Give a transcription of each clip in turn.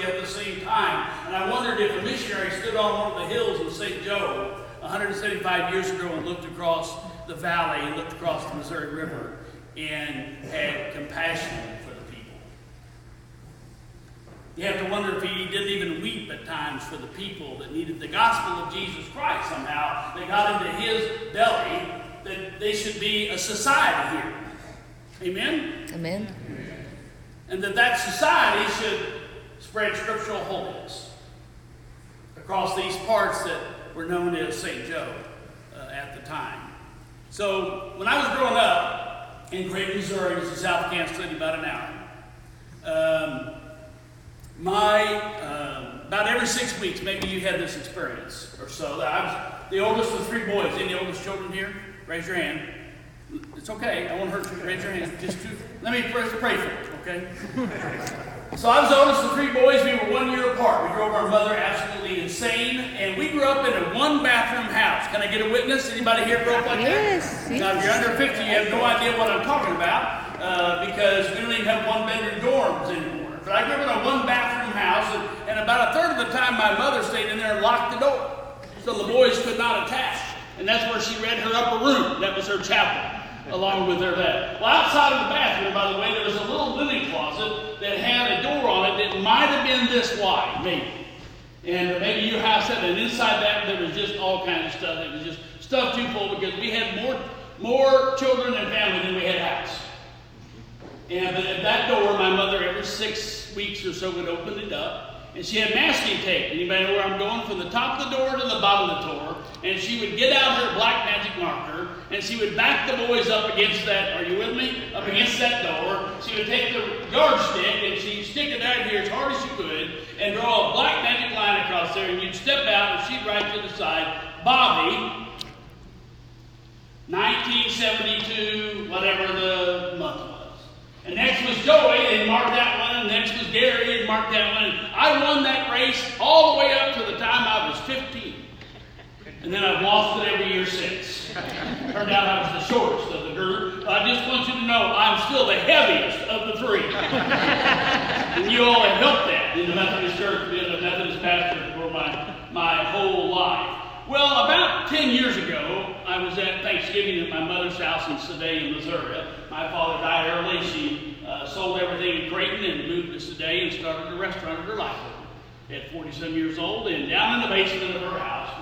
at the same time. And I wondered if a missionary stood on one of the hills in St. Joe 175 years ago and looked across the valley and looked across the Missouri River and had compassion for the people. You have to wonder if he didn't even weep at times for the people that needed the gospel of Jesus Christ somehow. They got into his belly that they should be a society here. Amen? Amen. And that society should spread scriptural holiness across these parts that were known as St. Joe at the time. So when I was growing up in Great Missouri, which is south of Kansas City, about an hour, about every 6 weeks, maybe you had this experience or so. I was the oldest of 3 boys. Any oldest children here? Raise your hand. It's okay. I won't hurt you. Raise your hand. Let me pray for you, okay? So I was the oldest of 3 boys. We were 1 year apart. We drove our mother absolutely insane, and we grew up in a 1-bathroom house. Can I get a witness? Anybody here grew up like that? Yes. Now, if you're under 50, you have no idea what I'm talking about because we don't even have 1-bedroom dorms anymore. But I grew up in a 1-bathroom house, and about a third of the time my mother stayed in there and locked the door so the boys could not attach. And that's where she read her upper room. That was her chapel, along with her bed. Well, outside of the bathroom, by the way, there was a little linen closet that had a door on it that might have been this wide, maybe. And maybe your house had it. And inside that, there was just all kinds of stuff. It was just stuff too full because we had more children and family than we had house. And at that door, my mother, every 6 weeks or so, would open it up. And she had masking tape. Anybody know where I'm going? From the top of the door to the bottom of the door. And she would get out her black magic marker, and she would back the boys up against that, are you with me? Up against that door. She would take the yardstick, and she'd stick it out here as hard as she could, and draw a black magic line across there, and you'd step out, and she'd write to the side, Bobby, 1972, whatever the month was. And next was Joey, and marked that one, and next was Gary, and marked that one. And I won that race all the way up to the time I was 15. And then I've lost it every year since. Turned out I was the shortest of the group. I just want you to know I'm still the heaviest of the 3. And you all have helped that in the Methodist Church, being a Methodist pastor for my whole life. Well, about 10 years ago, I was at Thanksgiving at my mother's house in Sedalia, Missouri. My father died early. She sold everything in Creighton and moved to Sedalia and started a restaurant of her life at 47 years old. And down in the basement of her house,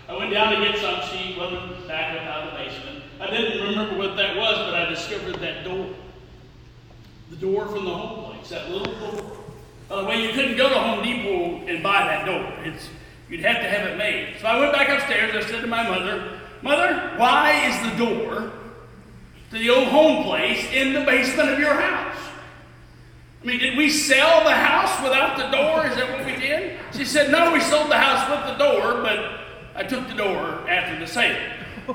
I went down to get something. She wasn't back up out of the basement. I didn't remember what that was, but I discovered that door. The door from the home place, that little door. By the way, you couldn't go to Home Depot and buy that door. You'd have to have it made. So I went back upstairs. I said to my mother, Mother, why is the door to the old home place in the basement of your house? I mean, did we sell the house without the door? Is that what we did? She said, no, we sold the house with the door, but I took the door after the sale.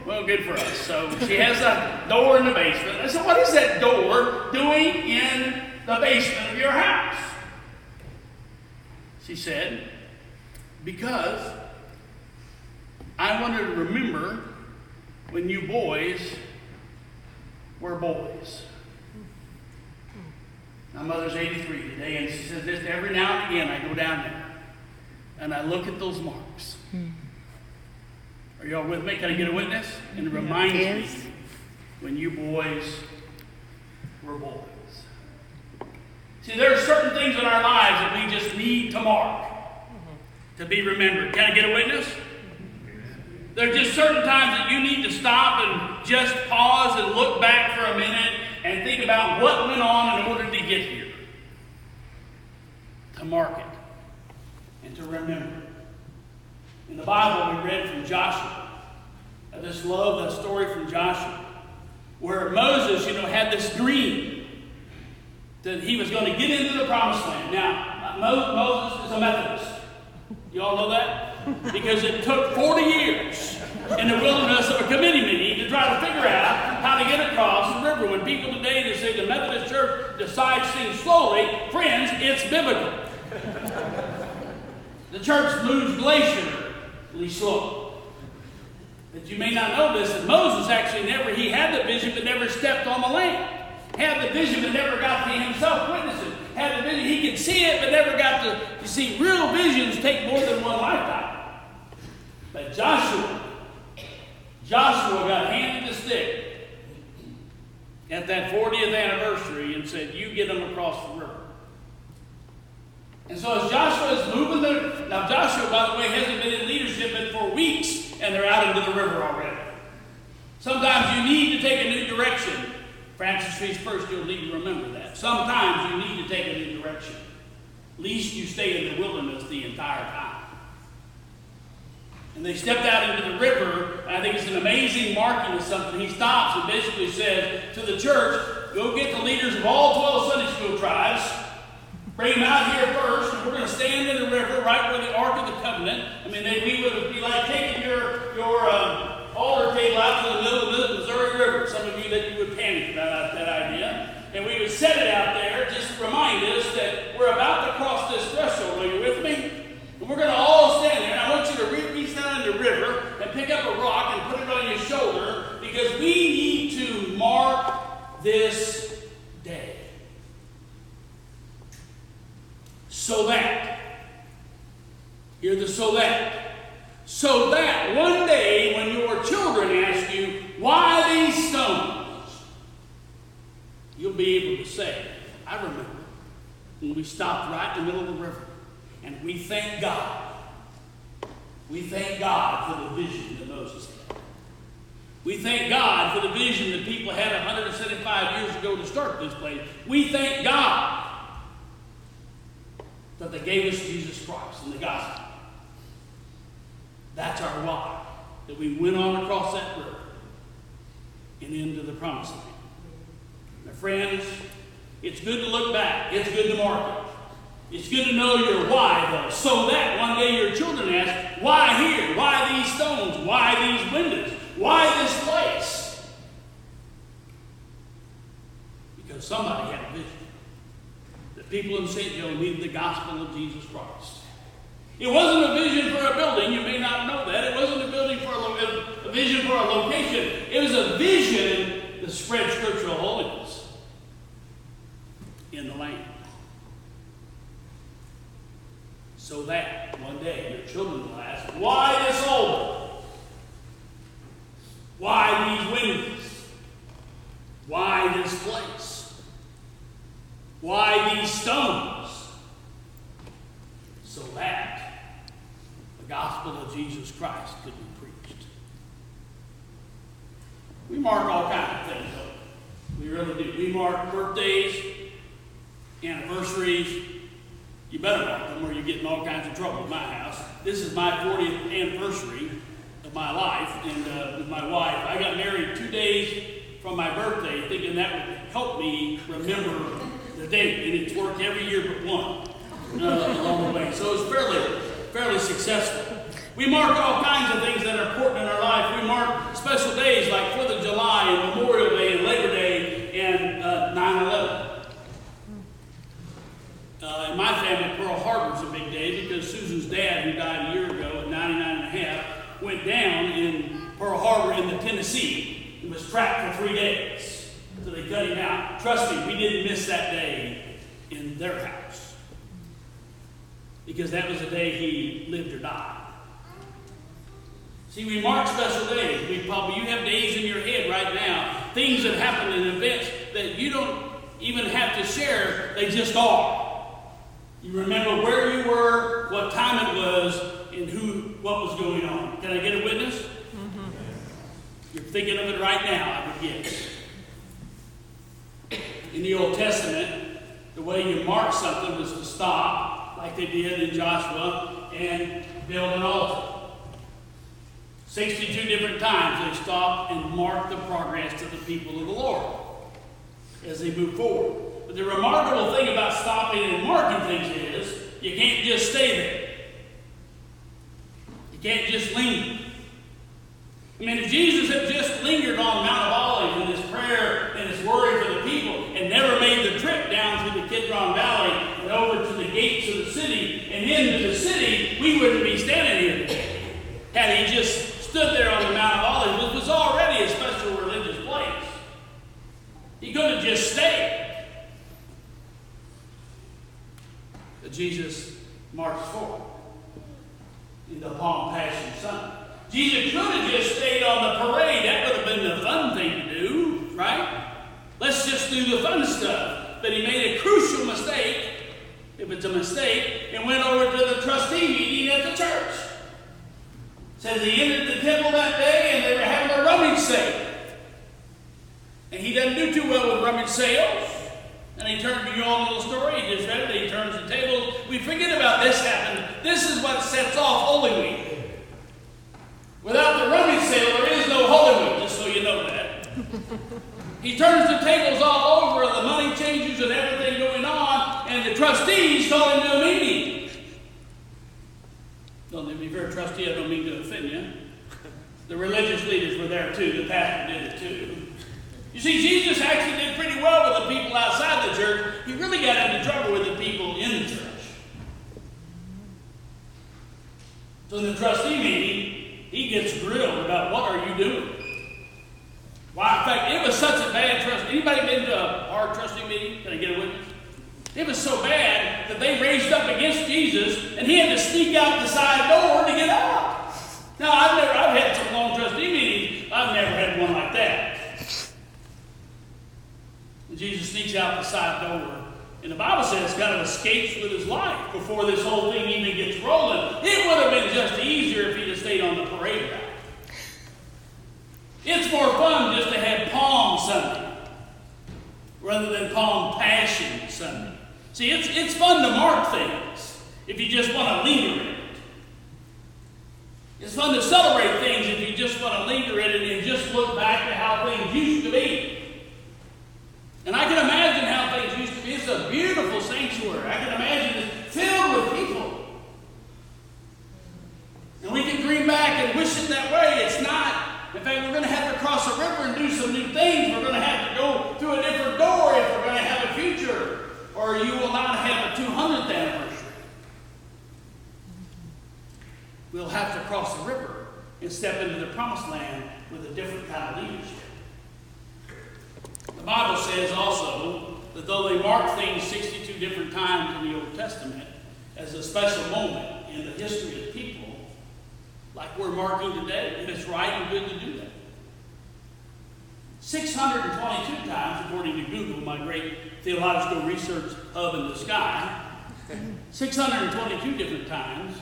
Well, good for us. So she has a door in the basement. I said, what is that door doing in the basement of your house? She said, because I wanted to remember when you boys were boys. My mother's 83 today, and she says this every now and again I go down there and I look at those marks. Are y'all with me? Can I get a witness? And it reminds me when you boys were boys. See, there are certain things in our lives that we just need to mark, to be remembered. Can I get a witness? There are just certain times that you need to stop and just pause and look back for a minute and think about what went on in order to get here. To mark it and to remember. In the Bible, we read from Joshua. I just love that story from Joshua, where Moses, had this dream that he was going to get into the promised land. Now, Moses is a Methodist. You all know that? Because it took 40 years in the wilderness of a committee meeting to try to figure out how to get across the river. When people today just say the Methodist Church decides things slowly, friends, it's biblical. The church moves glacially slow. But you may not know this, that Moses actually he had the vision but never stepped on the land. Had the vision but never got to himself witness it. had the vision. He could see it, but never got to. You see, real visions take more than one lifetime. But Joshua got handed the stick at that 40th anniversary and said, "You get them across the river." And so as Joshua is moving there, now Joshua, by the way, hasn't been in leadership for weeks, and they're out into the river already. Sometimes you need to take a new direction. Francis Street's first, you'll need to remember that. Sometimes you need to take a new direction. Least you stay in the wilderness the entire time. And they stepped out into the river. I think it's an amazing marking of something. He stops and basically says to the church, "Go get the leaders of all 12 Sunday school tribes. Bring them out here first, and we're going to stand in the river right where the Ark of the Covenant." I mean, we would be like taking your altar table out to the middle of the Missouri River. Some of you that you would panic about that idea. And we would set it out there, just to remind us that we're about to cross this threshold. Are you with me? And we're going to all stand there. And I want you to reach down in the river and pick up a rock and put it on your shoulder, because we need to mark this day. So that, hear the so that one day when your children ask you, "Why these stones?" you'll be able to say, "I remember when we stopped right in the middle of the river, and we thank God. We thank God for the vision that Moses had. We thank God for the vision that people had 175 years ago to start this place. We thank God that they gave us Jesus Christ and the gospel. That's our why, that we went on across that river and into the promised land." My friends, it's good to look back. It's good to mark it. It's good to know your why, though, so that one day your children ask, "Why here? Why these stones? Why these windows? Why this place?" Because somebody had a vision. The people in St. Joe needed the gospel of Jesus Christ. It wasn't a vision for a building. You may not know that. It wasn't a building for a vision for a location. It was a vision that spread scriptural holiness in the land. So that one day your children will ask, "Why this altar? Why these windows? Why this place? Why these stones?" So that the gospel of Jesus Christ could be preached. We mark all kinds of things, though. We really do. We mark birthdays, anniversaries. You better mark them or you get in all kinds of trouble at my house. This is my 40th anniversary of my life, and with my wife. I got married 2 days from my birthday, thinking that would help me remember the date, and it's worked every year but one along the way. So it's fairly successful. We mark all kinds of things that are important in our life. We mark special days like 4th of July and Memorial Day and Labor Day and 9/11. In my family, Pearl Harbor's a big day because Susan's dad, who died a year ago at 99 and a half, went down in Pearl Harbor in the Tennessee. He was trapped for 3 days. So they cut him out. Trust me, we didn't miss that day in their house, because that was the day he lived or died. See, we mark special days. You have days in your head right now, things that happen in events that you don't even have to share, they just are. You remember where you were, what time it was, and what was going on. Can I get a witness? Mm-hmm. You're thinking of it right now, I would guess. In the Old Testament, the way you mark something was to stop, like they did in Joshua, and build an altar. 62 different times they stopped and marked the progress to the people of the Lord as they move forward. But the remarkable thing about stopping and marking things is you can't just stay there. You can't just linger. I mean, if Jesus had just lingered on Mount of Olives in his prayer and his worry for the people and never made the trip down through the Kidron Valley and over to the gates of the city and into the city, we wouldn't be standing here today. Had he just stood there on the Mount of Olives, which was already a special religious place. He could have just stayed. Jesus marched forward into Palm Passion Sunday. Jesus could have just stayed on the parade. That would have been the fun thing to do, right? Let's just do the fun stuff. But he made a crucial mistake, if it's a mistake, and went over to the trustee meeting at the church. It says he entered the temple that day and they were having a rummage sale. And he doesn't do too well with rummage sales. And he turned to you all a little story. He just read it. He turns the tables. We forget about this happened. This is what sets off Holy Week. Without the rummage sale, there is no Holy Week, just so you know that. He turns the tables all over, the money changes and everything going on, and the trustees call him to a meeting. Don't let me be very trustee, I don't mean to offend you. The religious leaders were there too, the pastor did it too. You see, Jesus actually did pretty well with the people outside the church. He really got into trouble with the people in the church. So in the trustee meeting, he gets grilled about what are you doing? Why, in fact, it was such a bad trust. Anybody been to a Farr trustee meeting? Can I get a witness? It was so bad that they raised up against Jesus, and he had to sneak out the side door to get out. Now, I've had some long trustee meetings. I've never had one like that. And Jesus sneaks out the side door, and the Bible says kind of escapes with his life before this whole thing even gets rolling. It would have been just easier if he'd have stayed on the parade route. It's more fun just to have Palm Sunday rather than Palm Passion Sunday. See, it's fun to mark things if you just want to linger in it. It's fun to celebrate things if you just want to linger in it and just look back to how things used to be. And I can imagine how things used to be. It's a beautiful sanctuary. I can imagine it's filled with people. And we can dream back and wish it that way. It's not. In fact, we're going to have to cross a river and do some new things. We're going to have to go through a different door if we're going to have a future. Or you will not have a 200th anniversary. We'll have to cross the river and step into the promised land with a different kind of leadership. The Bible says also that though they mark things 62 different times in the Old Testament as a special moment in the history of people, like we're marking today, and it's right and good to do that. 622 times, according to Google, my great theological research hub in the sky, 622 different times,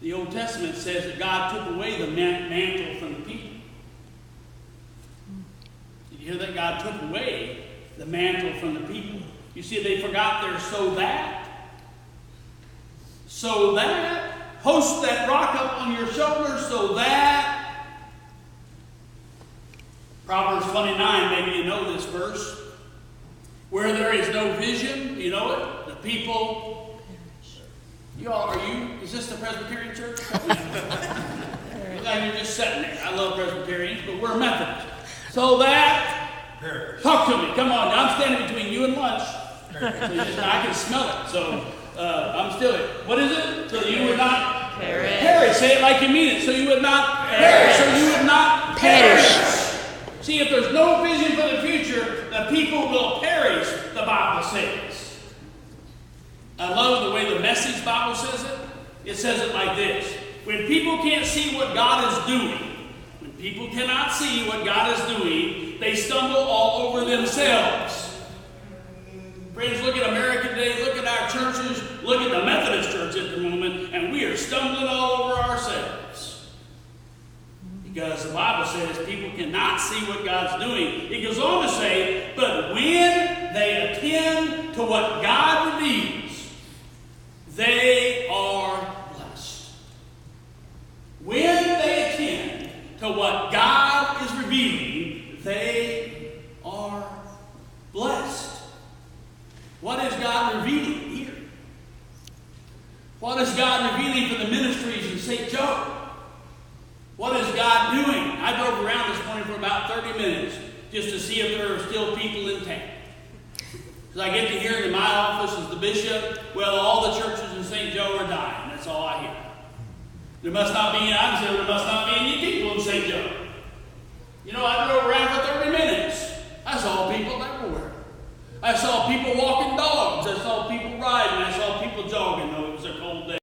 the Old Testament says that God took away the mantle from the people. Did you hear that? God took away the mantle from the people. You see, they forgot their so that. Hoist that rock up on your shoulder so that. Proverbs 29, maybe you know this verse. Where there is no vision, you know it? The people. You all, is this the Presbyterian church? Look like you're just sitting there. I love Presbyterians, but we're Methodists. So that. Talk to me. Come on. I'm standing between you and lunch. So I can smell it. So I'm still here. What is it? So you would not perish. Say it like you mean it. So you would not perish. So you would not perish. See, if there's no vision for the future, the people will perish, the Bible says. I love the way the Message Bible says it. It says it like this. When people can't see what God is doing, when people cannot see what God is doing, they stumble all over themselves. Friends, look at America today, look at our churches, look at the Methodist Church at the moment, and we are stumbling all over ourselves. Because the Bible says people cannot see what God's doing. It goes on to say, but when they attend to what God reveals, they are blessed. When they attend to what God is revealing, they are blessed. What is God revealing here? What is God revealing for the ministries in St. Joe? What is God doing? I drove around this morning for about 30 minutes just to see if there are still people in town. Because I get to hear in my office as the bishop, well, all the churches in St. Joe are dying. That's all I hear. There must not be any people in St. Joe. You know, I drove around for 30 minutes. I saw people everywhere. I saw people walking dogs. I saw people riding. I saw people jogging, though it was a cold day.